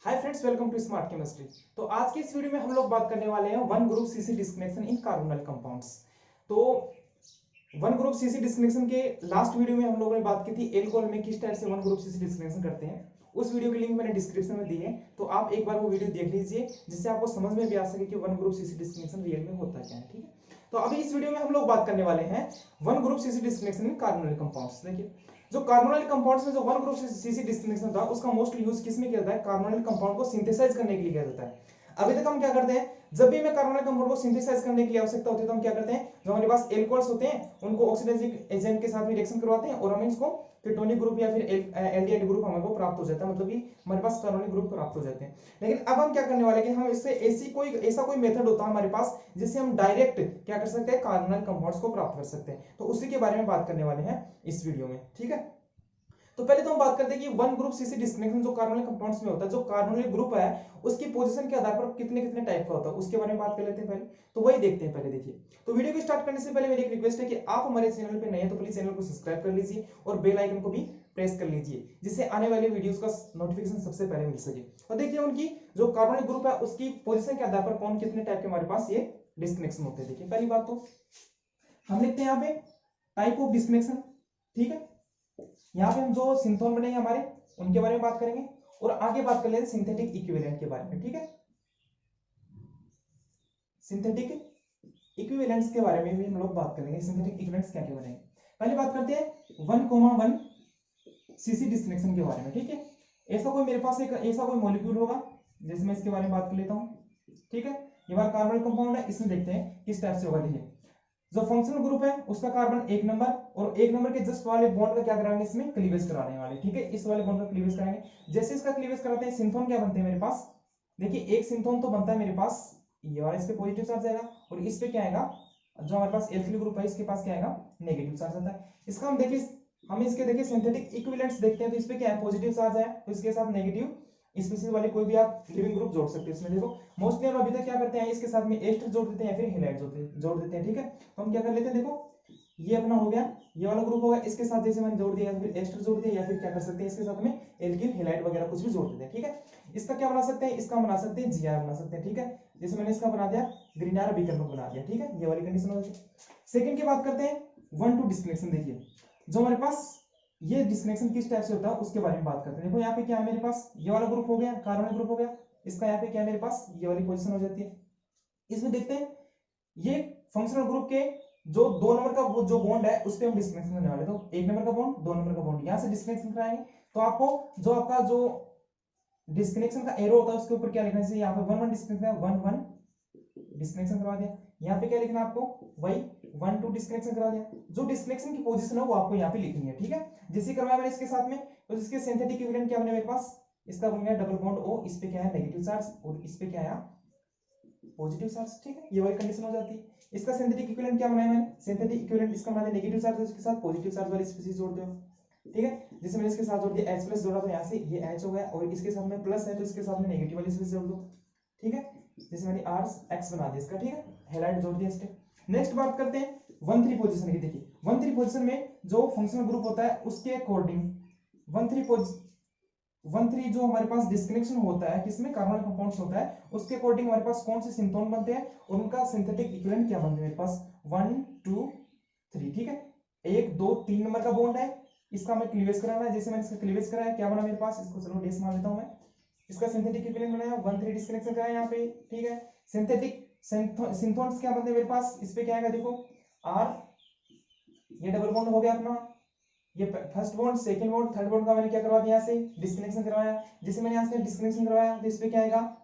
Hi friends, welcome to smart chemistry. तो आज के इस वीडियो में हम लोग बात करने वाले हैं वन ग्रुप सीसी डिस्कनेक्शन इन कार्बोनाइल कंपाउंड्स। तो वन ग्रुप सीसी डिस्कनेक्शन के लास्ट वीडियो में हम लोगों ने बात की थी एल्कोहल में किस टाइप से वन ग्रुप सीसी डिस्कनेक्शन करते हैं। उस वीडियो की लिंक मैंने डिस्क्रिप्शन में दी है, तो आप एक बार वो वीडियो देख लीजिए जिससे आपको समझ में भी आ सके कि one group CC disconnection real में होता क्या है। ठीक है, तो अभी इस वीडियो में हम लोग बात करने वाले हैं वन ग्रुप सीसी डिस्कनेक्शन इन कार्बोनाइल कंपाउंड्स। देखिए, जो कार्बोनाइल कंपाउंड्स में जो वन ग्रुप सीसी डिस्कनेक्शन था उसका मोस्ट यूज किसमें किया जाता है? कार्बोनाइल कंपाउंड को सिंथेसाइज करने के लिए किया जाता है। अभी तक हम क्या करते हैं, जब भी हमें कार्बोनाइल कंपाउंड को सिंथेसाइज करने की आवश्यकता होती है तो हम क्या करते हैं, जो हमारे पास एल्कोहल्स होते हैं उनको ऑक्सीडाइजिंग एजेंट के साथ में रिएक्शन करवाते हैं और हमें इसको कीटोनिक ग्रुप या फिर एल्डिहाइड ग्रुप हमको प्राप्त हो जाता है, मतलब कि हमारे पास कार्बोनिक ग्रुप प्राप्त हो जाते हैं। लेकिन अब हम क्या करने वाले हैं कि हम इससे ऐसा कोई मेथड होता है हमारे पास जिससे हम डायरेक्ट क्या कर सकते हैं, कार्बोनाइल कंपाउंड्स को प्राप्त कर सकते हैं। तो उसी के बारे में बात करने वाले हैं इस वीडियो में। ठीक है, तो पहले तो हम बात करते हैं कि वन ग्रुप सीसी डिस्कनेक्शन जो कार्बोनिल कंपाउंड्स में होता है, जो कार्बोनिल ग्रुप है उसकी पोजीशन के आधार पर कितने कितने टाइप का होता है उसके बारे में बात कर लेते हैं पहले। तो वही देखते हैं पहले। देखिए, तो वीडियो को स्टार्ट करने से पहले मेरी एक रिक्वेस्ट है कि आप हमारे चैनल पे नए हैं तो प्लीज चैनल को सब्सक्राइब कर लीजिए और बेल आइकन को भी प्रेस कर लीजिए जिससे आने वाले वीडियोस का नोटिफिकेशन सबसे पहले मिल सके। और देखिए, उनकी जो कार्बोनिल ग्रुप है उसकी पोजीशन के आधार पर कौन कितने टाइप के हमारे पास ये डिस्कनेक्शन होते हैं। देखिए, पहली बात तो हम लिखते हैं यहाँ पे टाइप ऑफ डिस्कनेक्शन। ठीक है, यहाँ पे हम जो सिंथोन बनेंगे हमारे उनके बारे में बात करेंगे और आगे बात कर लेते हैं सिंथेटिक इक्विवेलेंट के बारे में। ठीक है, सिंथेटिक इक्विवेलेंट्स के बारे में भी हम लोग बात करेंगे, सिंथेटिक इक्विवेलेंट्स क्या क्या बनेंगे। पहले बात करते हैं 1,1 सीसी डिस्कनेक्शन के बारे में। ठीक है, ऐसा कोई मेरे पास एक ऐसा कोई मॉलिक्यूल होगा, जैसे मैं इसके बारे में बात कर लेता हूं। ठीक है, ये बार कार्बन कंपाउंड है, इसमें देखते हैं किस टाइप से होगा। देखिए, जो फंक्शनल ग्रुप है उसका कार्बन 1 नंबर और 1 नंबर के जस्ट वाले बॉन्ड का क्या कराएंगे, इसमें क्लीवेज कराने वाले। ठीक है, इस वाले बॉन्ड का क्लीवेज कराएंगे। जैसे इसका क्लीवेज कराते हैं सिंथोन क्या बनते हैं मेरे पास। देखिए, एक सिंथोन तो बनता है मेरे पास, ये वाला इस पे पॉजिटिव चार्ज आएगा और इस पे क्या आएगा, जो हमारे पास एल्किल ग्रुप है इसके पास क्या आएगा, नेगेटिव चार्ज आता है। इसका हम इसके देखिए सिंथेटिक इक्विवेलेंट्स देखते हैं तो इस पे क्या है, पॉजिटिव चार्ज है तो इसके साथ नेगेटिव स्पीशीज वाले कोई भी आप लिविंग ग्रुप जोड़ सकते हैं इसमें। देखो, मोस्टली हम अभी तक क्या करते हैं, इसके साथ में एस्टर जोड़ देते हैं या फिर हैलाइड जोड़ देते हैं। ठीक है, तो हम क्या कर लेते हैं, देखो ये अपना हो गया, ये वाला ग्रुप होगा, इसके साथ जैसे मैंने जोड़ दिया या फिर एस्टर जोड़ दिया या फिर क्या कर सकते हैं इसके साथ में एल्किल हैलाइड वगैरह कुछ भी जोड़ देते हैं। ठीक है, इसका क्या बना सकते हैं, इसका बना सकते हैं जीआर बना सकते हैं। ठीक है, जैसे मैंने इसका बना दिया ग्रीनर बिकर्बन बना दिया। ठीक है, ये वाली कंडीशन हो जाती है। सेकंड की बात करते हैं 1,2 डिस्कनेक्शन। देखिए, जो हमारे पास ये डिस्कनेक्शन किस टाइप से होता है उसके बारे में बात करते हैं। देखो, यहाँ पे क्या है मेरे पास, ये वाला ग्रुप हो गया, कार्बन ग्रुप हो गया, इसका यहाँ पे क्या है मेरे पास, ये वाली पोजीशन हो जाती है। इसमें देखते हैं ये फंक्शनल ग्रुप के जो 2 नंबर का वो जो बॉन्ड है उस पे हम डिस्कनेक्शन करने वाले। तो 1 नंबर का बॉन्ड, 2 नंबर का बॉन्ड, यहां से डिस्कनेक्शन कराएंगे तो आपको जो आपका जो डिस्कनेक्शन का एरो होता है उसके ऊपर क्या लिखना है, यहाँ पे 1,1 डिस्कनेक्शन, 1,1 डिस्कनेक्शन करवा दिया। यहाँ पे क्या लिखना है आपको, वही 1,2 डिस्कनेक्शन करा दिया। जो डिस्कनेक्शन की पोजीशन है वो आपको यहाँ पे लिखनी है। ठीक है, जैसे करवाया मैंने इसके साथ में, तो इसके सिंथेटिक इक्विवेलेंट क्या बने मेरे पास, इसका बन गया डबल बॉन्ड O, इस पे क्या है नेगेटिव चार्ज और इस पे क्या है पॉजिटिव चार्ज। ठीक है, ये वाली कंडीशन हो जाती है। इसका सिंथेटिक इक्विवेलेंट क्या बनाया मैंने, सिंथेटिक इक्विवेलेंट इसका बना दिया नेगेटिव चार्ज, इसके साथ पॉजिटिव चार्ज वाली स्पीशीज जोड़ दो। ठीक है, जैसे मैंने इसके साथ जोड़ दिया H प्लस जोड़ा तो यहाँ से ये H हो गया और इसके साथ में प्लस है तो इसके साथ में नेगेटिव वाली स्पीशीज जोड़ दो। ठीक है, जैसे मैंने R X बना दिया इसका। ठीक है, हैलाइड जोड़ दिया इसके। नेक्स्ट बात करते हैं 1,3 पोजीशन की। देखिए, 1,3 पोजीशन में जो फंक्शनल ग्रुप होता है उसके अकॉर्डिंग 1,3 जो हमारे पास डिस्कनेक्शन होता है किसमें, कार्बोनिल कंपाउंड्स होता है, उसके अकॉर्डिंग हमारे पास कौन से सिंथोन बनते हैं और उनका सिंथेटिक इक्विवेलेंट क्या बनते हैं मेरे पास, 1, 2, 3। ठीक है, 1, 2, 3 नंबर का बॉन्ड है, इसका हमें क्लीवेज कराना है। जैसे मैंने इसका क्लीवेज कराया, क्या बना मेरे पास, इसको चलो डेस मान लेता हूं मैं। इसका सिंथेटिक इक्विवेलेंट बनाया, 1,3 डिस्कनेक्शन कराया यहाँ पे। ठीक है, सिंथेटिक सिंथोन्स क्या बनते हैं मेरे पास, इस पे क्या आएगा, देखो R, ये डबल बॉन्ड हो गया अपना, ये first bond, second bond, third bond का मैंने क्या करवा दिया, यहाँ से डिस्कनेक्शन करवाया। जैसे मैंने यहाँ से डिस्कनेक्शन करवाया तो इस पे क्या आएगा,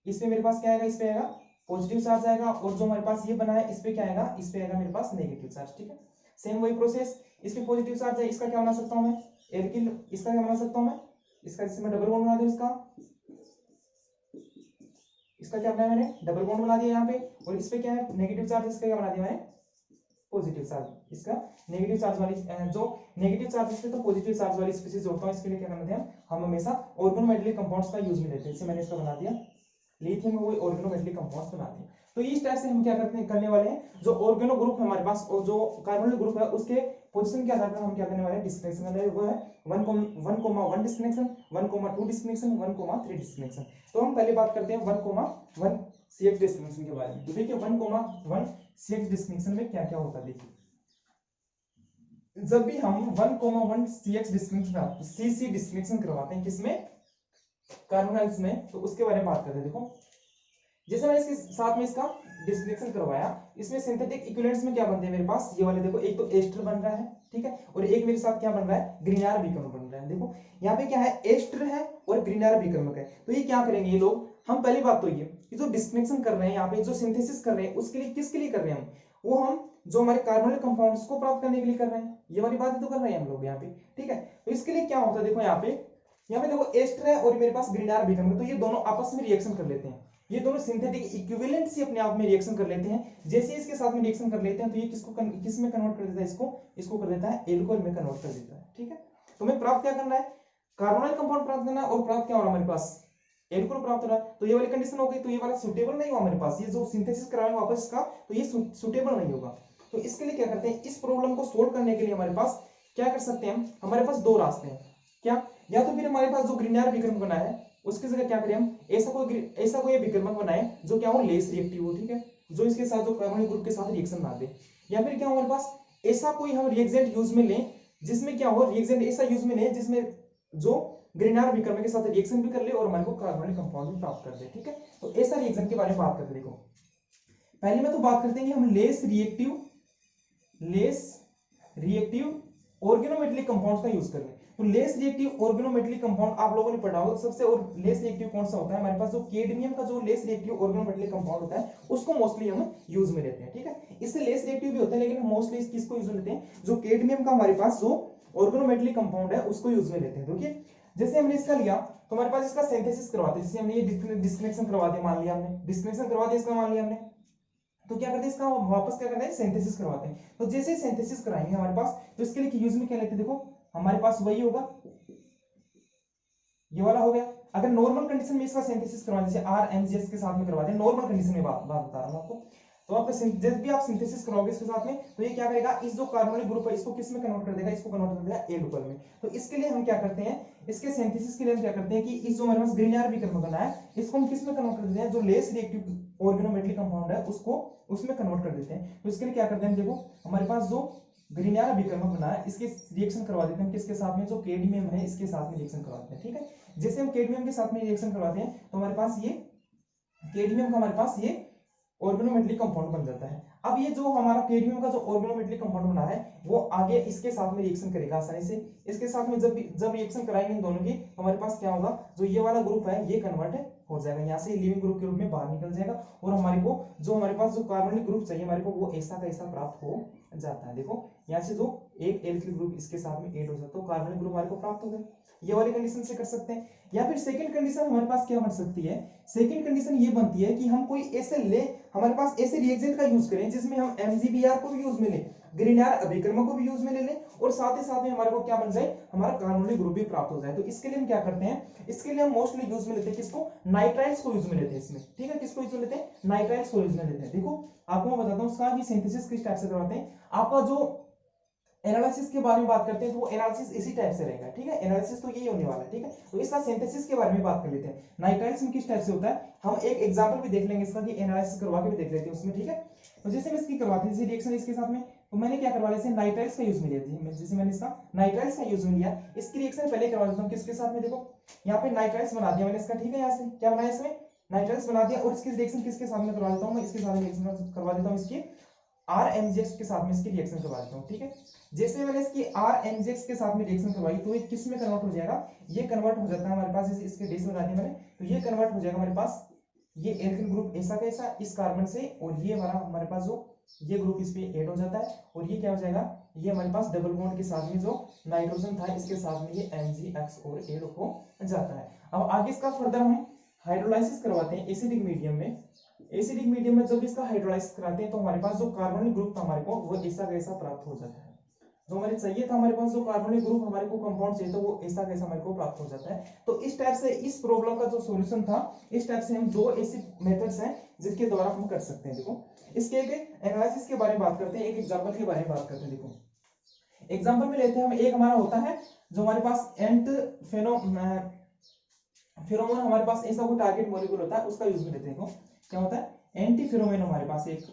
इस पे मेरे पास क्या आएगा, इस पे आएगा पॉजिटिव चार्ज आएगा और जो हमारे पास ये बना है इस पे क्या आएगा, इस पे आएगा मेरे पास नेगेटिव चार्ज। ठीक है, सेम वही प्रोसेस, इस पे पॉजिटिव चार्ज है, इसका क्या बना सकता हूं मैं, एल्किल, इसका क्या बना सकता हूं मैं, इसका जैसे मैं डबल बॉन्ड बना दूं, इसका क्या बनाया मैंने, डबल बॉन्ड बना दिया यहाँ पे और इस पे क्या है नेगेटिव चार्ज, इसका क्या बना दिया मैंने, पॉजिटिव चार्ज। इसका नेगेटिव चार्ज वाली जो नेगेटिव चार्ज इसमें तो पॉजिटिव चार्ज वाली स्पीशीज जोड़ता हूं, इसके लिए क्या करते हैं हम हमेशा ऑर्गेनोमेटेलिक कंपाउंड्स का यूज में लेते हैं। जैसे मैंने इसका बना दिया लिथियम को, ऑर्गेनोमेटेलिक कंपाउंड्स बनाते हैं। तो इस टाइप से हम क्या करने वाले हैं, जो ऑर्गेनो ग्रुप है हमारे पास और जो कार्बोनिल ग्रुप है उसके पोजीशन के आधार पर हम क्या करने वाले हैं, डिस्कनेक्शन वाले वो है 1,1 डिस्कनेक्शन, 1,2 डिस्कनेक्शन, 1,3 डिस्कनेक्शन। तो हम पहले बात करते हैं 1,1 CX डिस्कनेक्शन के बारे में। तो देखिए 1,1 CX डिस्कनेक्शन में क्या क्या होता है। देखिए जब भी हम 1,1 CX डिस्कनेक्शन CC डिस्कनेक्शन करवाते हैं किसमें, कार्बोनाइल्स में, तो उसके बारे में बात करते हैं। देखो जैसे मैंने इसके साथ में इसका डिस्कनेक्शन करवाया, इसमें सिंथेटिक इक्विवेलेंट्स में क्या बनते हैं मेरे पास, ये वाले देखो, एक तो एस्टर बन रहा है, ठीक है, और एक मेरे साथ क्या बन रहा है, ग्रीनार विकर्ण बन रहा है। देखो यहाँ पे क्या है, एस्टर है और ग्रीनार विकर्ण है। तो ये क्या करेंगे ये लोग, हम पहली बात तो ये जो डिस्कनेक्शन कर रहे हैं यहाँ पे, जो सिंथेसिस कर रहे हैं, उसके लिए किसके लिए कर रहे हैं हम, वो हम जो हमारे कार्बोनिल कंपाउंड्स को प्राप्त करने के लिए कर रहे हैं, ये वाली बात तो कर रहे हैं हम लोग यहाँ पे, ठीक है। तो इसके लिए क्या होता है, देखो यहाँ पे देखो एस्टर है और मेरे पास ग्रीनार विकर्ण, तो ये दोनों आपस में रिएक्शन कर लेते हैं, ये दोनों सिंथेटिक इक्विवेलेंट से अपने आप में रिएक्शन कर लेते हैं। जैसे इसके साथ में रिएक्शन कर लेते हैं तो ये किस में कन्वर्ट कर देता है, इसको कर देता है एल्कोहल में कन्वर्ट कर देता है, ठीक है। तो हमें प्राप्त क्या करना है, कार्बोनाइल कंपाउंड प्राप्त करना है, और प्राप्त क्या हो रहा है हमारे पास, एल्कोहल प्राप्त हो रहा है। तो ये वाली कंडीशन हो गई, तो ये वाला सूटेबल नहीं हुआ हमारे पास, ये जो सिंथेसिस कराएंगे वापस इसका, तो ये सूटेबल नहीं होगा। तो इसके लिए क्या करते हैं, इस प्रॉब्लम को सोल्व करने के लिए हमारे पास क्या कर सकते हैं, हमारे पास दो रास्ते हैं। क्या, या तो फिर हमारे पास जो ग्रीनार विकर्ण बना है उसकी जगह क्या करें हम, ऐसा कोई विकर्ण बनाए जो क्या हो, लेस रिएक्टिव हो, ठीक है, जो इसके साथ जो कार्बोनिल ग्रुप के साथ रिएक्शन ना दे। या फिर क्या हमारे पास ऐसा कोई हम रिएजेंट यूज में लें जिसमें क्या हो, रिएजेंट ऐसा यूज में लें जिसमें जो ग्रीनार विकर्ण के साथ रिएक्शन भी कर ले और हमारे को कार्बोनिल कंपाउंड भी प्राप्त कर दे, ठीक है। तो ऐसा रिएक्शन के बारे में बात करते हैं। देखो पहले में तो बात करते हैं कि हम लेस रिएक्टिव ऑर्गेनोमेटेलिक कंपाउंड्स का यूज कर लें। तो लेस रिएक्टिव ऑर्गेनोमेटेलिक कंपाउंड आप लोगों ने पढ़ा होगा, सबसे और लेस रिएक्टिव कौन सा होता है हमारे पास, जो कैडमियम का जो लेस रिएक्टिव ऑर्गेनोमेटेलिक कंपाउंड होता है उसको मोस्टली हम यूज में लेते हैं, ठीक है। इससे लेस रिएक्टिव भी होता है लेकिन मोस्टली किसको यूज में लेते हैं, जो कैडमियम का हमारे पास जो ऑर्गेनोमेटेलिक कंपाउंड है उसको यूज में लेते हैं। देखिए जैसे हमने इसका लिया तो हमारे पास इसका सिंथेसिस करवाते हैं, जैसे हमने ये डिस्कनेक्शन करवा दिया, मान लिया हमने डिस्कनेक्शन करवा दिया इसका, मान लिया हमने, तो क्या करते हैं इसका वापस क्या करते हैं, सिंथेसिस करवाते हैं। तो जैसे सिंथेसिस कराएंगे हमारे पास, तो इसके लिए यूज में क्या लेते हैं, देखो हमारे पास वही होगा, ये वाला हो गया। अगर नॉर्मल कंडीशन में इसका सिंथेसिस करवाएं, जैसे RMGS के साथ में करवाते हैं, नॉर्मल कंडीशन में बात बता रहा हूं आपको, तो आपका जब भी आप सिंथेसिस कराओगे इसके साथ में, तो ये क्या करेगा, इस जो कार्बोनिल ग्रुप है इसको किस में कन्वर्ट कर देगा, इसको कन्वर्ट कर देगा एल्कोहल में। तो इसके लिए हम क्या करते हैं, इसके सिंथेसिस के लिए हम क्या करते हैं कि इस जो हमारे पास ग्रीनार विकर्ण बना है इसको हम किस में कन्वर्ट कर देते हैं, जो लेस रिएक्टिव ऑर्गेनोमेटेलिक कंपाउंड है उसको उसमें कन्वर्ट कर देते हैं। तो इसके लिए क्या करते हैं, देखो हमारे पास जो ग्रीनार विकर्ण बना है इसके रिएक्शन करवा देते हैं किसके साथ में, जो कैडमियम है इसके साथ में रिएक्शन करवाते हैं, ठीक है। जैसे हम कैडमियम के साथ में रिएक्शन करवाते हैं तो हमारे पास ये कैडमियम का हमारे पास ये ऑर्गेनोमेटेलिक कंपाउंड बन जाता है। अब ये जो हमारा कैडमियम का जो ऑर्गेनोमेटेलिक कंपाउंड बना है वो आगे इसके साथ में रिएक्शन करेगा आसानी से। इसके साथ में जब रिएक्शन कराएंगे इन दोनों की, तो हमारे पास क्या होगा, जो ये वाला ग्रुप है ये कन्वर्ट हो जाएगा, यहाँ से लिविंग ग्रुप के रूप में बाहर निकल जाएगा, और हमारे को जो हमारे पास जो कार्बोनिल ग्रुप चाहिए हमारे को वो ऐसा का ऐसा प्राप्त हो जाता है। देखो यहाँ से जो एक एल्किल ग्रुप इसके साथ में ऐड हो जाता है, तो कार्बोनिल ग्रुप हमारे को प्राप्त हो गए। ये वाली कंडीशन से कर सकते हैं। या फिर सेकंड कंडीशन हमारे पास क्या बन सकती है, सेकंड कंडीशन ये बनती है कि हम कोई ऐसे ले, हमारे पास ऐसे रिएजेंट का यूज करें जिसमें हम MgBr को भी यूज में लें, ग्रीनार विकर्ण को भी यूज में ले लें, और साथ ही साथ में हमारे को क्या बन जाए, हमारा कार्बोनिल ग्रुप भी प्राप्त हो जाए। तो इसके लिए हम क्या करते हैं, इसके लिए हम मोस्टली यूज में लेते हैं किसको, नाइट्राइल्स को यूज में लेते हैं इसमें, ठीक है। किसको यूज में लेते हैं, नाइट्राइल्स को यूज में लेते हैं। देखो आपको मैं बताता हूँ उसका कि सिंथेसिस किस टाइप से करवाते हैं। आपका जो एनालिसिस के बारे में बात करते हैं तो वो एनालिसिस इसी टाइप से रहेगा, ठीक है, एनालिसिस तो यही होने वाला है, ठीक है। तो इसका सिंथेसिस के बारे में बात कर लेते हैं, नाइट्राइल्स में किस टाइप से होता है, हम एक एग्जांपल भी देख लेंगे इसका कि एनालिसिस करवा के भी देख लेते हैं उसमें, ठीक है। तो जैसे हम इसकी करवाते हैं, जैसे रिएक्शन इसके साथ में, तो मैंने क्या करवा लिया, नाइट्राइल्स का यूज में लिया थी, जैसे मैंने इसका नाइट्राइल्स का यूज में लिया, इसकी रिएक्शन पहले करवा देता हूं किसके साथ में, देखो यहाँ पे नाइट्राइल्स बना दिया मैंने इसका, ठीक है। यहाँ से क्या बनाया, इसमें नाइट्राइल्स बना दिया, और इसकी रिएक्शन किसके साथ में करवा देता हूं, मैं इसके साथ रिएक्शन करवा देता हूं, इसकी RMGX के साथ में इसकी रिएक्शन करवा देता हूं, ठीक है। जैसे मैंने इसकी RMGX के साथ में रिएक्शन करवाई तो ये किस में कन्वर्ट हो जाएगा, ये कन्वर्ट हो जाता है हमारे पास, जैसे इसके डेस लगा दिए मैंने, तो ये कन्वर्ट हो जाएगा हमारे पास, ये एल्किल ग्रुप ऐसा कैसा इस कार्बन से, और ये हमारे पास जो ये ग्रुप इस पे ऐड हो जाता है, और ये क्या हो जाएगा, ये हमारे पास डबल बॉन्ड के साथ में जो नाइट्रोजन था इसके साथ में ये MgX और ऐड हो जाता है। अब आगे इसका फर्दर हम हाइड्रोलाइसिस करवाते हैं एसिडिक मीडियम में। एसिडिक मीडियम में जब इसका हाइड्रोलाइसिस कराते हैं तो हमारे पास जो कार्बोनिल ग्रुप था हमारे को वो ऐसा कैसा प्राप्त हो जाता है, जो हमारे चाहिए था हमारे पास जो कार्बोनिल ग्रुप हमारे को कंपाउंड चाहिए तो वो ऐसा कैसा हमारे को प्राप्त हो जाता है। तो इस टाइप से इस प्रॉब्लम का जो सॉल्यूशन था, इस टाइप से हम दो ऐसे मेथड्स हैं जिसके द्वारा हम कर सकते हैं। देखो इसके एक एनालिसिस के बारे में बात करते हैं, एक एग्जांपल के बारे में बात करते हैं। देखो एग्जांपल में लेते हैं हम, एक हमारा होता है जो हमारे पास एंट फेरोमोन, हमारे पास ऐसा कोई टारगेट मॉलिक्यूल होता है, उसका यूज में लेते हैं। क्या होता है एंटी फेरोमोन, हमारे पास एक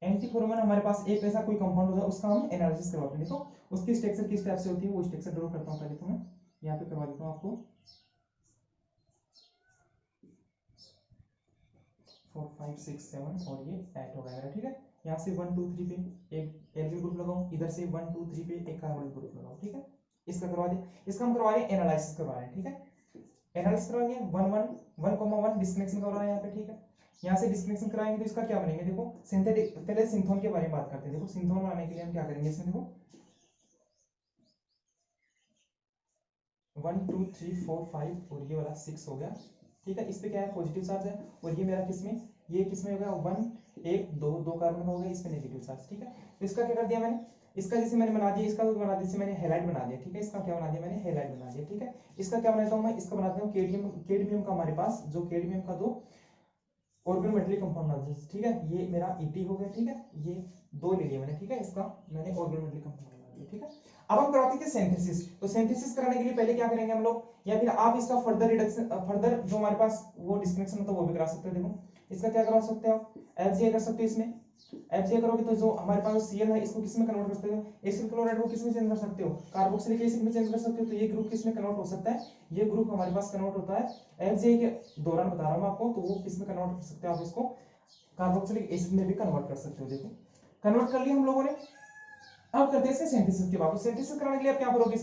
एंटी फेरोमोन, हमारे पास एक ऐसा कोई कंपाउंड होता है, उसका हम एनालिसिस करवाते हैं। देखो उसकी स्ट्रक्चर किस टाइप से होती है, वो स्ट्रक्चर ड्रॉ करता हूं पहले, तो मैं यहाँ पे करवा देता हूँ आपको 4 5 6 7 और ये 8 हो गया। ठीक है, यहाँ से 1 2 3 पे एक एल्किल ग्रुप लगाओ, इधर से 1 2 3 पे एक कार्बोनिल ग्रुप लगाओ। ठीक है, इसका करवा दिया। इसका हम करवा रहे हैं एनालिसिस करवा रहे हैं। ठीक है, एनालिसिस करवाएंगे 1 डिस्कनेक्शन करवा रहे हैं यहाँ पे। ठीक है, यहाँ से डिस्कनेक्शन कराएंगे तो इसका क्या बनेंगे, देखो सिंथेटिक, पहले सिंथोन के बारे में बात करते हैं। देखो सिंथोन बनाने के लिए हम क्या करेंगे, इसमें देखो 1 2 3 4 5 और ये वाला 6 हो गया। ठीक है, इस पे क्या है पॉजिटिव चार्ज है, और ये मेरा किसमें, ये किसमें हो गया 1 1 2 2 कार्बन हो गए, इसमें नेगेटिव चार्ज। ठीक है, तो इसका क्या कर दिया मैंने, इसका जैसे मैंने बना दिया, इसका तो बना दिया, मैंने हैलाइड बना दिया। ठीक है, इसका क्या बना दिया मैंने, हैलाइड बना दिया। ठीक है, इसका क्या बनाता हूं मैं, इसका बनाता हूं कैडमियम, कैडमियम का हमारे पास जो कैडमियम का दो ऑर्गेनोमेटली कंपाउंड बना दिया। ठीक है, ये मेरा ET हो गया। ठीक है, ये दो ले लिया मैंने। ठीक है, इसका मैंने ऑर्गेनोमेटली कंपाउंड बना दिया। ठीक है, अब हम करवाते हैं सिंथेसिस। तो सिंथेसिस कराने के लिए पहले क्या करेंगे हम लोग, या फिर आप इसका फर्दर रिडक्शन, फर्दर जो हमारे पास वो डिस्कनेक्शन होता है वो भी करा सकते हो। देखो इसका क्या करा सकते हो, FGI कर सकते हो। इसमें FGI करोगे तो जो हमारे पास Cl है, इसको किस में कन्वर्ट कर सकते हो, एसिल क्लोराइड को किस में चेंज कर सकते हो, कार्बोक्सिलिक एसिड में चेंज कर सकते हो। तो ये ग्रुप किस में कन्वर्ट हो सकता है, ये ग्रुप हमारे पास कन्वर्ट होता है FGI के दौरान, बता रहा हूं आपको। तो वो किस में कन्वर्ट कर सकते हो, आप इसको कार्बोक्सिलिक एसिड में भी कन्वर्ट कर सकते हो। देखो कन्वर्ट कर लिया हम लोगों ने। अब करते हैं सिंथेसिस की बात। सिंथेसिस कराने के लिए आप क्या करोगे,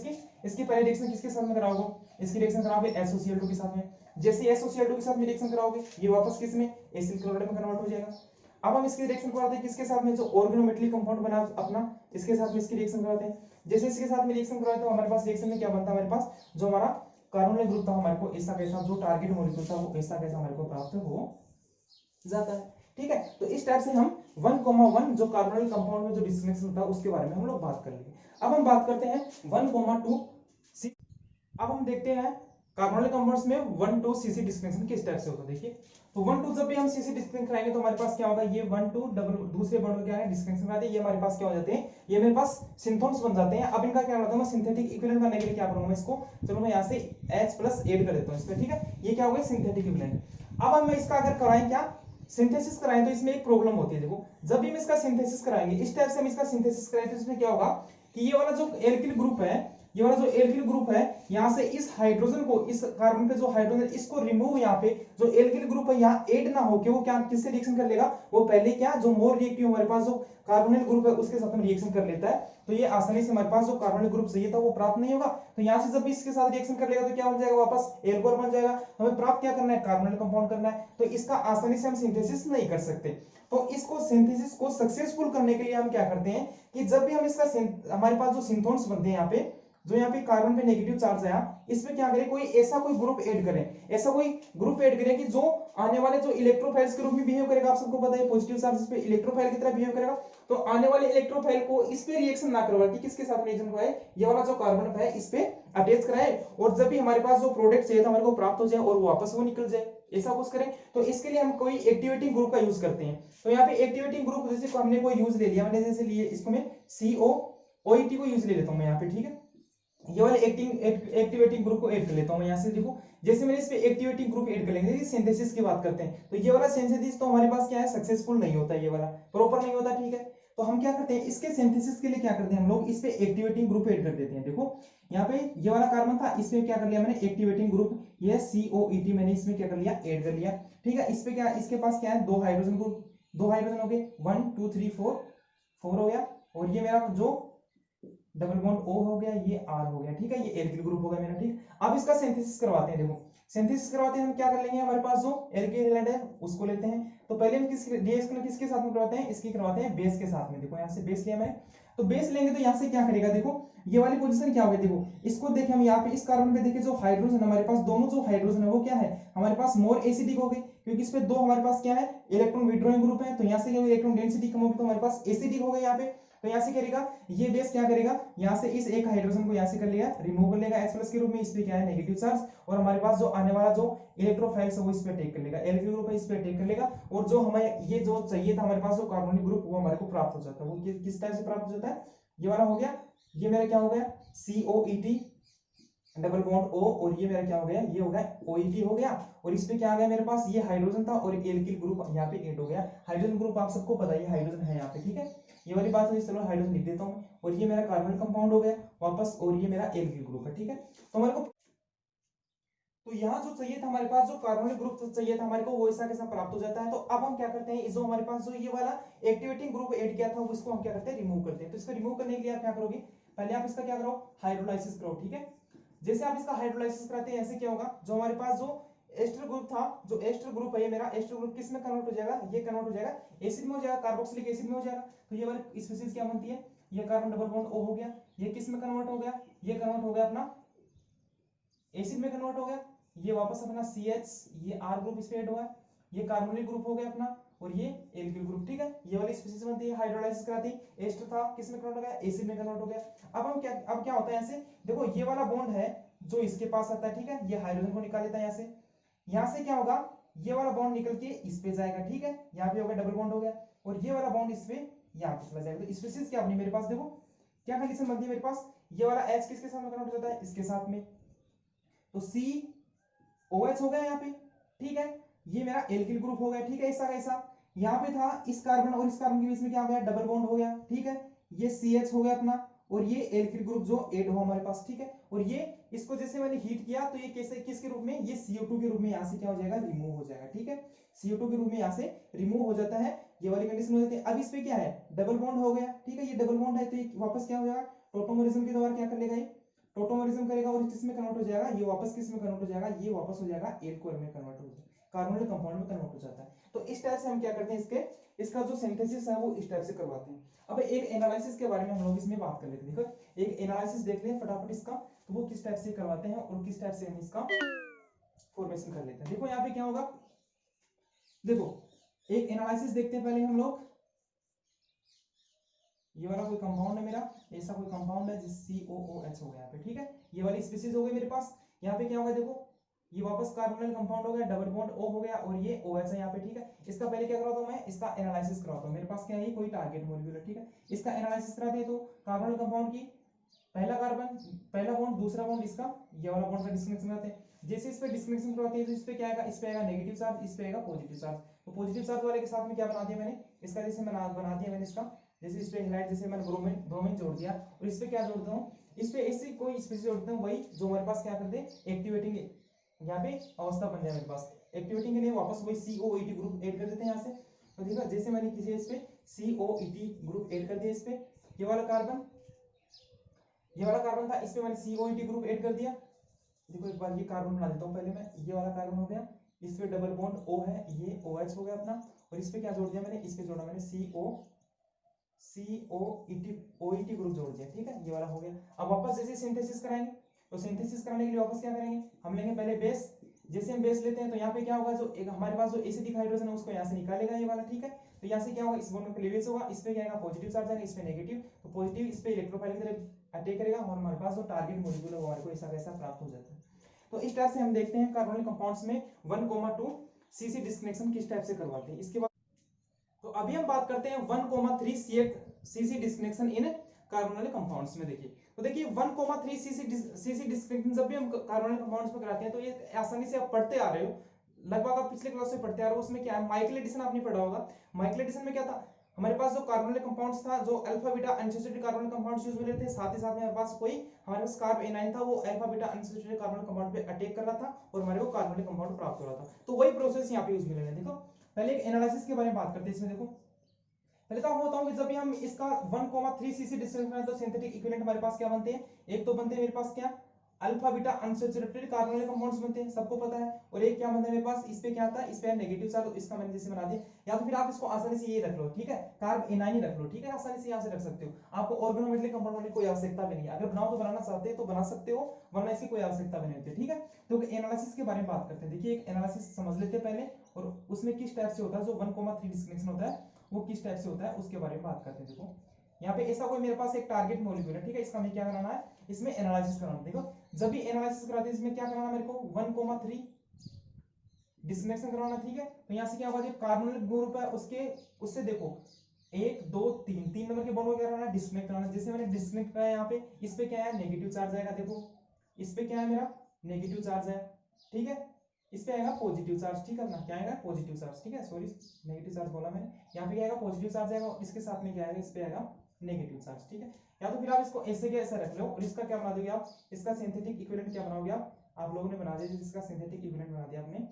इसकी पहले रिएक्शन किसके साथ में कराओगे, इसकी रिएक्शन कराओगे SOCl2 के साथ में। जैसे SOCl2 के साथ में रिएक्शन कराओगे, ये वापस किस में, एसिल क्लोराइड में कन्वर्ट हो जाएगा। अब हम इसकी रिएक्शन कराते हैं किसके साथ में, जो ऑर्गेनोमेटली कंपाउंड बना अपना, इसके साथ में इसकी रिएक्शन कराते हैं। जैसे इसके साथ में रिएक्शन कराते हैं तो हमारे पास रिएक्शन में क्या बनता है, हमारे पास जो हमारा कार्बोनिल ग्रुप था, हमारे को ऐसा कैसा, जो टारगेट मॉलिक्यूल था वो ऐसा कैसा हमारे को प्राप्त हो जाता है। ठीक है, तो इस टाइप से हम 1,1 जो कार्बोनिल कंपाउंड में जो डिस्कनेक्शन होता है उसके बारे में हम लोग बात कर लेंगे। अब हम बात करते हैं 1,2 C। अब हम देखते हैं कार्बोनिल कंपाउंड्स में 1,2 CC डिस्कनेक्शन किस टाइप से होता है। देखिए तो 1,2 जब भी हम CC डिस्कनेक्शन कराएंगे तो हमारे पास क्या होगा, ये 1,2 डबल दूसरे बॉन्ड क्या है डिस्कनेक्शन कराते हैं, ये हमारे पास क्या हो जाते हैं, ये मेरे पास सिंथोन्स बन जाते हैं। अब इनका क्या करता हूं मैं, सिंथेटिक इक्विवेलेंट करने के लिए क्या करूंगा मैं इसको, चलो मैं यहां से H+ ऐड कर देता हूं इस पे। ठीक है, ये क्या हो गया सिंथेटिक इक्विवेलेंट। अब हम इसका अगर कराएं क्या, सिंथेसिस कराएं, तो इसमें एक प्रॉब्लम होती है। देखो जब भी हम इसका सिंथेसिस कराएंगे, इस टाइप से हम इसका सिंथेसिस कराएं तो इसमें क्या होगा कि ये वाला जो एल्किल ग्रुप है, ये वाला जो एल्किल ग्रुप है, यहां से इस हाइड्रोजन को, इस कार्बन पे जो हाइड्रोजन, इसको रिमूव, यहाँ पे जो एल्किल ग्रुप है यहाँ ऐड ना होके वो क्या किससे रिएक्शन कर लेगा, वो पहले क्या जो मोर रिएक्टिव हमारे पास जो कार्बोनिल ग्रुप है उसके साथ में रिएक्शन कर लेता है। तो ये आसानी से हमारे पास जो कार्बोनिल ग्रुप चाहिए था वो प्राप्त नहीं होगा। तो यहाँ से जब भी इसके साथ रिएक्शन कर लेगा तो क्या बन जाएगा, वापस एल्कोहल बन जाएगा। हमें प्राप्त क्या करना है, कार्बोनिल कंपाउंड करना है। तो इसका आसानी से हम सिंथेसिस नहीं कर सकते। तो इसको सिंथेसिस को सक्सेसफुल करने के लिए हम क्या करते हैं कि जब भी हम इसका हमारे पास जो सिंथोन्स बनते हैं यहाँ पे, जो यहाँ पे कार्बन पे नेगेटिव चार्ज आया, इसमें क्या करें, कोई ऐसा कोई ग्रुप ऐड करें, ऐसा कोई ग्रुप ऐड करें कि जो आने वाले जो इलेक्ट्रोफाइल्स के रूप में बिहेव करेगा। आप सबको पता है पॉजिटिव चार्ज पे इलेक्ट्रोफाइल की तरह बिहेव करेगा। तो आने वाले इलेक्ट्रोफाइल को इस पे रिएक्शन ना करवाए कि किसके साथ रिएक्शन कराए, ये वाला जो कार्बन है इस पे अटैच कराए, और जब भी हमारे पास जो प्रोडक्ट चाहिए था हमारे को प्राप्त हो जाए और वापस वो निकल जाए, ऐसा कुछ करें। तो इसके लिए हम कोई एक्टिवेटिंग ग्रुप का यूज करते हैं। तो यहाँ पे एक्टिवेटिंग ग्रुप जैसे हमने कोई यूज ले लिया, मैंने जैसे लिए इसको मैं COOET को यूज ले लेता हूँ मैं यहाँ पे। ठीक है, ये वाले एक्टिवेटिंग ग्रुप को ऐड कर लेता हूं मैं यहां से। देखो जैसे मैंने इस पे एक्टिवेटिंग ग्रुप ऐड कर लेंगे, सिंथेसिस की बात करते हैं, तो ये वाला सिंथेसिस तो हमारे पास क्या है, सक्सेसफुल नहीं होता, ये वाला प्रॉपर नहीं होता। ठीक है, तो हम क्या करते हैं, इसके सिंथेसिस के लिए क्या करते हैं हम लोग, इस पे एक्टिवेटिंग ग्रुप ऐड कर देते हैं। देखो यहाँ पे ये वाला कार्बन था, इसमें क्या कर लिया मैंने एक्टिवेटिंग ग्रुप, ये COET मैंने इसमें क्या कर लिया, ऐड कर लिया। ठीक है, इस पे क्या, इसके पास क्या है, दो हाइड्रोजन ग्रुप, दो हाइड्रोजन हो गए, 1 2 3 4 4 हो गया, और ये मेरा जो डबल बॉन्ड O हो गया, ये R हो गया। ठीक है, ये एल्किल ग्रुप हो गया मेरा। ठीक, अब इसका सिंथेसिस करवाते हैं। देखो सिंथेसिस करवाते हैं हम क्या कर लेंगे, हमारे पास जो एल्किल हैलाइड है उसको लेते हैं। तो पहले हम रिएक्शन किसके साथ में करवाते हैं, इसकी करवाते हैं बेस के साथ में। देखो यहाँ से बेस लिया मैंने, तो बेस लेंगे तो यहाँ से क्या करेगा, देखो ये वाली पोजीशन क्या होगी, देखो इसको देखें हम यहाँ पे इस कार्बन पे देखें, जो हाइड्रोजन हमारे पास दोनों जो हाइड्रोजन है वो क्या है हमारे पास मोर एसिडिक हो गए, क्योंकि इस पे दो हमारे पास क्या है इलेक्ट्रॉन विड्रॉइंग ग्रुप है। तो यहाँ से इलेक्ट्रॉन डेंसिटी कम होगी तो हमारे पास एसिडिक हो गया यहाँ पे। तो यहाँ से करेगा ये बेस क्या करेगा, यहाँ से इस एक हाइड्रोजन को यहाँ से कर लेगा, रिमूव कर लेगा H+ के रूप में, इस पे क्या है नेगेटिव चार्ज, और हमारे पास जो आने वाला जो इलेक्ट्रोफाइल्स है वो इस पे अटैक कर लेगा, एल्किल ग्रुप है इस पे अटैक कर लेगा, और जो हमें ये जो चाहिए था हमारे पास जो कार्बोनिक ग्रुप वो हमारे को प्राप्त हो जाता है। वो किस टाइप से प्राप्त हो जाता है, ये वाला हो गया, ये मेरा क्या हो गया COET डबल बॉन्ड O, और ये मेरा क्या हो गया, ये हो गया OET हो गया, और इसमें क्या आ गया मेरे पास, ये हाइड्रोजन था और एल्किल ग्रुप यहाँ पे ऐड हो गया। हाइड्रोजन ग्रुप आप सबको पता है हाइड्रोजन है यहाँ पे, ठीक है, ये वाली बात है, चलो हाइड्रोजन लिख देता हूँ, और ये मेरा कार्बन कंपाउंड हो गया वापस, और ये मेरा एल्किल ग्रुप है, ठीक है। तो हमारे को तो यहाँ जो चाहिए था हमारे पास, जो कार्बोनिक ग्रुप चाहिए था हमारे को, वो ऐसा कैसा प्राप्त हो जाता है। तो अब हम क्या करते हैं, जो हमारे पास जो ये वाला एक्टिवेटिंग ग्रुप ऐड किया था उसको हम क्या करते हैं, रिमूव करते हैं। तो इसको रिमूव करने के लिए आप क्या करोगे, पहले आप इसका क्या करो, हाइड्रोलाइसिस करो, ठीक है। जैसे आप इसका हाइड्रोलाइसिस कराते हैं ऐसे क्या होगा, जो हमारे पास जो एस्टर ग्रुप था, जो एस्टर ग्रुप है ये मेरा एस्टर ग्रुप किस में कन्वर्ट हो जाएगा, ये कन्वर्ट हो जाएगा एसिड में हो जाएगा, कार्बोक्सिलिक एसिड में हो जाएगा। तो ये वाली स्पीशीज क्या बनती है, ये कार्बन डबल बॉन्ड O हो गया, ये किस में कन्वर्ट हो गया, ये कन्वर्ट हो गया अपना एसिड में कन्वर्ट हो गया, ये वापस अपना CH, ये R ग्रुप इस पे ऐड हुआ है, ये कार्बोनिक ग्रुप हो गया अपना, और ये एल्किल ग्रुप, ठीक है। ये वाली स्पीशीज बनती है, हाइड्रोलाइसिस कराती है, एस्टर था किस में कन्वर्ट हो गया, एसिड में कन्वर्ट हो गया। अब क्या होता है ऐसे, देखो ये वाला बॉन्ड है जो इसके पास आता है, ठीक है, ये हाइड्रोजन को निकाल लेता है यहाँ से, यहाँ से क्या होगा, ये वाला बॉन्ड निकल के इस पे जाएगा, ठीक है, यहाँ पे हो गया डबल बॉन्ड हो गया, और ये वाला बॉन्ड इस पे यहाँ पे चला जाएगा। तो स्पीशीज क्या अपनी मेरे पास देखो क्या कंडीशन बनती है मेरे पास, ये वाला H किसके साथ में कन्वर्ट हो जाता है, इसके साथ में, तो COH हो गया यहाँ पे, ठीक है, ये मेरा एल्किल ग्रुप हो गया, ठीक है, ऐसा कैसा, यहाँ पे था इस कार्बन और इस कार्बन के बीच में क्या हो गया, डबल बॉन्ड हो गया, ठीक है, ये CH हो गया अपना, और ये एल्किल ग्रुप जो ऐड हुआ हमारे पास, ठीक है, और ये इसको जैसे मैंने हीट किया तो ये कैसे किसके रूप में, ये CO2 के रूप में यहाँ से क्या हो जाएगा, रिमूव हो जाएगा, ठीक है, CO2 के रूप में यहाँ से रिमूव हो जाता है, ये वाली कंडीशन हो जाती है। अब इस पे क्या है, डबल बॉन्ड हो गया, ठीक है, ये डबल बॉन्ड है तो ये वापस क्या हो जाएगा, टोटोमरिज्म के द्वारा क्या कर लेगा, ये टोटोमरिज्म करेगा, और किस में कन्वर्ट हो जाएगा, ये वापस किस में कन्वर्ट हो जाएगा, ये वापस हो जाएगा एल्कोहल में कन्वर्ट हो जाएगा, कार्बोनिल कंपाउंड में कन्वर्ट हो जाता है। तो इस टाइप से हम क्या करते हैं, इसका जो सिंथेसिस है वो इस टाइप से करवाते हैं। अब एक एनालिसिस के बारे में हम लोग इसमें बात कर लेते हैं, देखो एक एनालिसिस देख लें फटाफट इसका, तो वो किस टाइप से करवाते हैं और किस टाइप से हम इसका फॉर्मेशन कर लेते हैं। देखो यहाँ पे क्या होगा, देखो एक एनालिसिस देखते हैं पहले हम लोग, ये वाला कोई कंपाउंड है मेरा, ऐसा कोई कंपाउंड है जिस COOH हो गया यहाँ पे, ठीक है, ये वाली स्पीशीज हो गई मेरे पास। यहाँ पे क्या होगा देखो, ये वापस कार्बोनिल कंपाउंड हो गया, डबल बॉन्ड O हो गया, और ये OH है यहाँ पे, ठीक है। इसका पहले क्या कराता हूँ मैं, इसका एनालिसिस कराता हूँ। मेरे पास क्या है, कोई टारगेट मॉलिक्यूल है, ठीक है, इसका एनालिसिस कराते हैं। तो कार्बोनिल कंपाउंड की पहला कार्बन, पहला बॉन्ड, दूसरा बॉन्ड, इसका ये वाला बॉन्ड का डिस्कनेक्शन कराते हैं। जैसे इस पे डिस्कनेक्शन करवाते हैं तो इस पे क्या आएगा, इस पे आएगा नेगेटिव चार्ज, इस पे आएगा पॉजिटिव चार्ज। तो पॉजिटिव चार्ज वाले के साथ में क्या बना दिया मैंने, इसका जैसे बना दिया मैंने इसका, जैसे इस पे हैलाइड, जैसे मैंने ब्रोमीन जोड़ दिया, और इस पे क्या जोड़ता हूँ, इस पे ऐसे कोई स्पीशीज जोड़ता हूँ, वही जो हमारे पास क्या करते हैं एक्टिवेटिंग, यहाँ पे अवस्था बन जाए मेरे पास, एक्टिवेटिंग के लिए वापस वही COET ग्रुप ऐड कर देते हैं यहाँ से। तो देखा जैसे मैंने किसी इस पे COET ग्रुप ऐड कर दिया, इस पे ये वाला कार्बन, ये वाला कार्बन था, इस पे मैंने COET ग्रुप ऐड कर दिया। देखो एक बार ये कार्बन बना देता हूँ पहले मैं, ये वाला कार्बन हो गया, इस पे डबल बॉन्ड O है, ये OH हो गया अपना, और इस पे क्या जोड़ दिया मैंने, इस पे जोड़ा मैंने COET ग्रुप जोड़ दिया, ठीक है, ये वाला हो गया। अब वापस जैसे सिंथेसिस कराएंगे, तो सिंथेसिस कराने के लिए वापस क्या करेंगे, हम लेंगे पहले बेस। जैसे हम बेस लेते हैं तो यहाँ पे क्या होगा, जो एक हमारे पास जो एसिडिक हाइड्रोजन है उसको यहाँ से निकालेगा ये वाला, ठीक है। तो यहाँ से क्या होगा, इस बॉन्ड में क्लीवेज होगा, इस पे क्या आएगा पॉजिटिव चार्ज आएगा, इस पे नेगेटिव, तो पॉजिटिव इस पे इलेक्ट्रोफाइल की तरह अटैक करेगा, और हमारे पास जो टारगेट मॉलिक्यूल है वो हमारे को ऐसा कैसा प्राप्त हो जाता है। तो इस टाइप से हम देखते हैं कार्बोनिल कंपाउंड्स में 1,2 CC डिस्कनेक्शन किस टाइप से करवाते हैं। इसके बाद तो अभी हम बात करते हैं 1,3 CC डिस्कनेक्शन इन कार्बोनिल कंपाउंड्स में। देखिए तो देखिए 1,3 CC डिस्कनेक्शन जब भी हम कार्बोनिल कंपाउंड्स में कराते हैं तो ये आसानी से आप पढ़ते आ रहे हो, लगभग आप पिछले क्लास से पढ़ते आ रहे हो। उसमें क्या है, माइकल एडिशन आपने पढ़ा होगा। माइकल एडिशन में क्या था, हमारे पास जो कार्बोनिल कंपाउंड्स था, जो alpha beta unsaturated carbonyl compounds use मिले थे, साथ ही साथ में हमारे पास कोई हमारे पास कार्ब एनाइन था, वो alpha beta unsaturated carbonyl compound पे अटैक कर रहा था और हमारे को कार्बोनिल कंपाउंड प्राप्त हो रहा था। तो वही प्रोसेस यहाँ पे यूज मिले हैं। देखो पहले एक एनालिसिस के बारे में बात करते हैं। इसमें देखो पहले तो आपको बताऊं कि जब भी हम इसका 1,3 CC डिस्टेंस में तो सिंथेटिक इक्विवेलेंट हमारे पास क्या बनते हैं, एक तो बनते हैं मेरे पास क्या alpha beta unsaturated carbonyl compounds बनते हैं, सबको पता है। और एक क्या बनता है मेरे पास, इस पे क्या आता है, इस पे नेगेटिव चार्ज, इसका मैंने जैसे बना दिया। या तो फिर आप इसको आसानी से ये रख लो, ठीक है, कार्ब एनाइन ही रख लो, ठीक है, आसानी से यहाँ से रख सकते हो। आपको ऑर्गेनोमेटेलिक कंपाउंड बनने की कोई आवश्यकता भी नहीं है। अगर बनाओ तो बनाना चाहते हैं तो बना सकते हो, वरना इसकी कोई आवश्यकता भी नहीं होती, ठीक है। तो एनालिसिस के बारे में बात करते हैं। देखिए एक एनालिसिस समझ लेते हैं पहले, और उसमें किस टाइप से होता है, जो 1,3 डिस्कनेक्शन होता है वो किस टाइप से होता है उसके बारे में बात करते हैं। देखो यहाँ पे ऐसा कोई मेरे पास एक टारगेट मॉलिक्यूल है, ठीक है, इसका मैं क्या कराना है, इसमें एनालिसिस कराना है। देखो जब भी एनालिसिस कराते हैं इसमें क्या कराना मेरे को 1,3 डिस्कनेक्शन करवाना, ठीक है। तो यहाँ से क्या होगा, जो कार्बोनिल ग्रुप है उसके उससे देखो 1 2 3 नंबर के बॉन्ड को क्या करना है, डिस्कनेक्ट कराना। जैसे मैंने डिस्कनेक्ट कराया यहाँ पे, इस पे क्या है, नेगेटिव चार्ज आएगा, देखो इस पे क्या है मेरा नेगेटिव चार्ज है, ठीक है, इस पे आएगा पॉजिटिव चार्ज, ठीक है ना, क्या आएगा पॉजिटिव चार्ज, ठीक है, सॉरी नेगेटिव चार्ज बोला मैंने, यहाँ पे क्या आएगा पॉजिटिव चार्ज आएगा, इसके साथ में क्या आएगा, इस पे आएगा नेगेटिव चार्ज, ठीक है। या तो फिर आप इसको ऐसे के ऐसा रख लो और इसका क्या बना दोगे आप, इसका सिंथेटिक इक्विवेलेंट क्या बनाओगे आप लोगों ने बना दिया, इसका सिंथेटिक इक्विवेलेंट बना दिया आपने,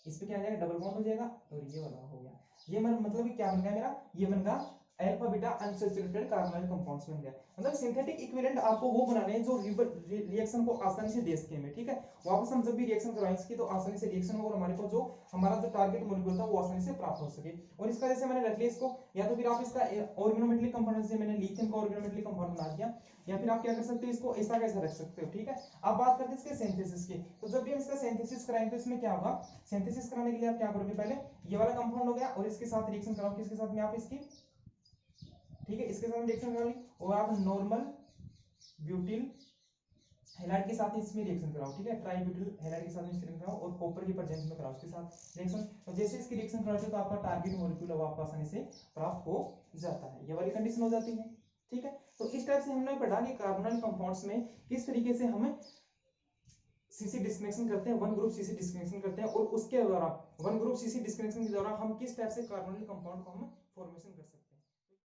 इस पे क्या आ जाएगा, डबल बॉन्ड हो जाएगा और ये वाला हो गया। ये मतलब कि क्या बन गया मेरा, ये बन गया alpha beta unsaturated carbonyl compounds बन गया। मतलब सिंथेटिक इक्विवेलेंट आपको वो बनाने हैं जो रिएक्शन को आसानी से दे सके में, ठीक है। वापस हम जब भी रिएक्शन करवाएंगे तो आसानी से रिएक्शन हो और हमारे को जो हमारा जो टारगेट मॉलिक्यूल था वो आसानी से प्राप्त हो सके। और इसका जैसे मैंने रख लिया इसको, या तो फिर आप इसका ऑर्गेनोमेटली कंपाउंड, जैसे मैंने लिथियम का ऑर्गेनोमेटली कंपाउंड बना दिया, या फिर आप क्या कर सकते हो, इसको ऐसा कैसा रख सकते हो, ठीक है। अब बात करते हैं इसके सिंथेसिस की। तो जब भी हम इसका सिंथेसिस कराएंगे तो इसमें क्या होगा, सिंथेसिस कराने के लिए आप क्या करोगे, पहले ये वाला कंपाउंड हो गया और इसके साथ रिएक्शन कराओ, किसके साथ में, आप इसकी, ठीक है, इसके साथ रिएक्शन करा ली और आप नॉर्मल ब्यूटिल हैलाइड के साथ इसमें रिएक्शन कराओ, ठीक है, ट्राई ब्यूटिल हैलाइड के साथ में रिएक्शन कराओ और कॉपर की प्रेजेंस में कराओ उसके साथ रिएक्शन। तो जैसे इसकी रिएक्शन कराते हो तो आपका टारगेट मॉलिक्यूल अब आपको आसानी से प्राप्त हो जाता है, ये वाली कंडीशन हो जाती है, ठीक है। तो इस टाइप से हमने पढ़ा कि कार्बोनाइल कंपाउंड्स में किस तरीके से हम सीसी डिस्कनेक्शन करते हैं, वन ग्रुप सीसी डिस्कनेक्शन करते हैं और उसके द्वारा वन ग्रुप सीसी डिस्कनेक्शन के द्वारा हम किस टाइप से कार्बोनाइल कंपाउंड को हम फॉर्मेशन कर सकते हैं।